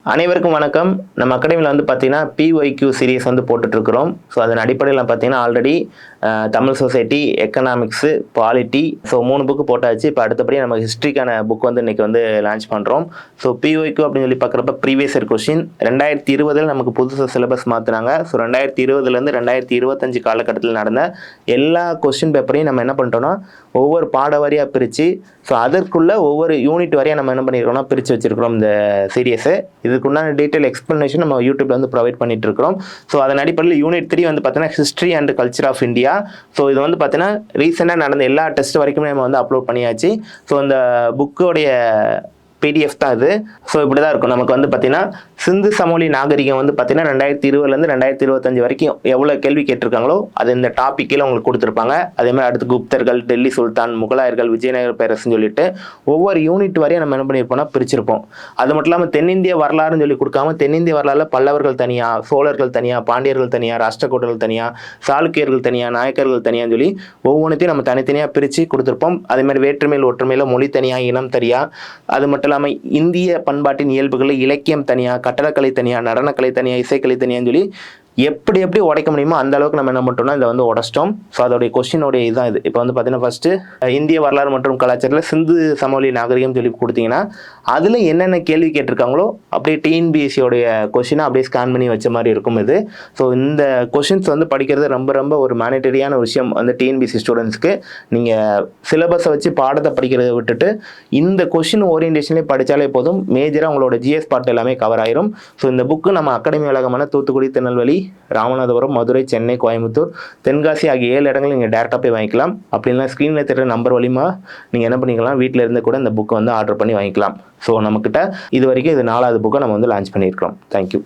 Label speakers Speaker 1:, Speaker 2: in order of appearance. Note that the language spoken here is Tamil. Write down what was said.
Speaker 1: அனைவருக்கும் வணக்கம். நம்ம அகாடமியில் வந்து பார்த்தீங்கன்னா பிஒய்க்யூ சீரீஸ் வந்து போட்டுட்ருக்குறோம். ஸோ அதன் அடிப்படையில் பார்த்தீங்கன்னா already Tamil society, economics, polity, so 3 book போட்டாச்சு. இப்போ அடுத்தபடி நம்ம ஹிஸ்ட்ரிக்கான புக் வந்து இன்றைக்கி வந்து லான்ச் பண்ணுறோம். ஸோ பிஒய்க்யூ அப்படின்னு சொல்லி பார்க்குறப்ப ப்ரீவியஸ் இயர் கொஸ்டின் 2020 நமக்கு புதுசாக சிலபஸ் மாற்றினாங்க. ஸோ 2020 2025 காலகட்டத்தில் நடந்த எல்லா கொஸ்டின் பேப்பரையும் நம்ம என்ன பண்ணிட்டோம்னா ஒவ்வொரு பாட வாரியாக பிரித்து, ஸோ அதற்குள்ள ஒவ்வொரு யூனிட் வரையாக நம்ம என்ன பண்ணியிருக்கோம்னா பிரித்து வச்சுருக்கிறோம் இந்த சீரியஸை. இதுக்குண்டான டீட்டெயில் எக்ஸ்ப்ளனேஷன் நம்ம யூடியூப்ல வந்து ப்ரொவைட் பண்ணிட்டு இருக்கிறோம். ஸோ அதன் அடிப்படையில் யூனிட் 3 வந்து பார்த்தீங்கன்னா history and culture of India. So இது வந்து பார்த்தீங்கன்னா ரீசெண்டாக நடந்த எல்லா டெஸ்ட் வரைக்குமே நம்ம வந்து அப்லோட் பண்ணியாச்சு. ஸோ இந்த புக்கோடைய PDF தான் இது. ஸோ இப்படி தான் இருக்கும். நமக்கு வந்து பார்த்தீங்கன்னா சிந்து சமவெளி நாகரிகம் வந்து பார்த்தீங்கன்னா 2020 2025 வரைக்கும் எவ்வளோ கேள்வி கேட்டிருக்காங்களோ அது இந்த டாப்பிக்கில் உங்களுக்கு கொடுத்துருப்பாங்க. அதே மாதிரி அடுத்து குப்தர்கள், டெல்லி சுல்தான், முகலாயர்கள், விஜயநகர பேரரசுன்னு சொல்லிட்டு ஒவ்வொரு யூனிட் வரையும் நம்ம என்ன பண்ணியிருப்போம்னா பிரிச்சிருப்போம். அது மட்டும் இல்லாமல் தென்னிந்திய வரலாறுன்னு சொல்லி கொடுக்காம தென்னிந்திய வரலாறுல பல்லவர்கள் தனியாக, சோழர்கள் தனியாக, பாண்டியர்கள் தனியாக, ராஷ்டிரகூடர்கள் தனியாக, சாளுக்கியர்கள் தனியாக, நாயக்கர்கள் தனியான்னு சொல்லி ஒவ்வொன்றையும் நம்ம தனித்தனியாக பிரித்து கொடுத்துருப்போம். அதே மாதிரி வேற்றுமையில் ஒற்றுமையில் மொழி தனியாக, இனம் தனியாக, அது மட்டும் இல்லாமல் இந்திய பண்பாட்டின் இயல்புகளில் இலக்கியம் தனியாக, கட்டடக்கலை தனியாக, நடனக்கலை தனியாக, இசைக்கலை தனியான்னு சொல்லி எப்படி உடைக்க முடியுமோ அந்த அளவுக்கு நம்ம என்ன பண்ணிட்டோம்னா இதை வந்து உடச்சிட்டோம். ஸோ அதோடைய கொஸ்டினோடைய இதுதான் இது. இப்போ வந்து பார்த்தீங்கன்னா ஃபஸ்ட்டு இந்திய வரலாறு மற்றும் கலாச்சாரத்தில் சிந்து சமவெளி நாகரிகம் சொல்லி கொடுத்தீங்கன்னா அதில் என்னென்ன கேள்வி கேட்டிருக்காங்களோ அப்படியே டிஎன்பிஎஸ்சியோடைய கொஸ்டினை அப்படியே ஸ்கேன் பண்ணி வச்ச மாதிரி இருக்கும் இது. ஸோ இந்த கொஸ்டின்ஸ் வந்து படிக்கிறது ரொம்ப ரொம்ப ஒரு மேனிட்டரியான விஷயம் வந்து டிஎன்பிஎஸ்சி ஸ்டூடெண்ட்ஸ்க்கு. நீங்கள் சிலபஸை வச்சு பாடத்தை படிக்கிறத விட்டுட்டு இந்த கொஸ்டின் ஓரியன்டேஷன்லேயே படித்தாலே போதும், மேஜராக உங்களோட ஜிஎஸ் பார்ட் எல்லாமே கவர் ஆயிரும். ஸோ இந்த புக்கு நம்ம அகாடமி வளாகமான தூத்துக்குடி, திருநெல்வேலி, ராமநாதபுரம், மதுரை, சென்னை, கோயம்புத்தூர், தென்காசி ஆகிய 7 இடங்கள் நீங்கள் டேரெக்டாக போய் வாங்கிக்கலாம். அப்படின்னா ஸ்க்ரீனில் தெரிகிற நம்பர் வழிமா நீங்கள் என்ன பண்ணிக்கலாம், வீட்டில் இருந்து கூட இந்த புக்கை வந்து ஆர்டர் பண்ணி வாங்கிக்கலாம். ஸோ நம்மக்கிட்ட இது வரைக்கும் இது 4வது புக்கை நம்ம வந்து லான்ச் பண்ணியிருக்கிறோம். தேங்க்யூ.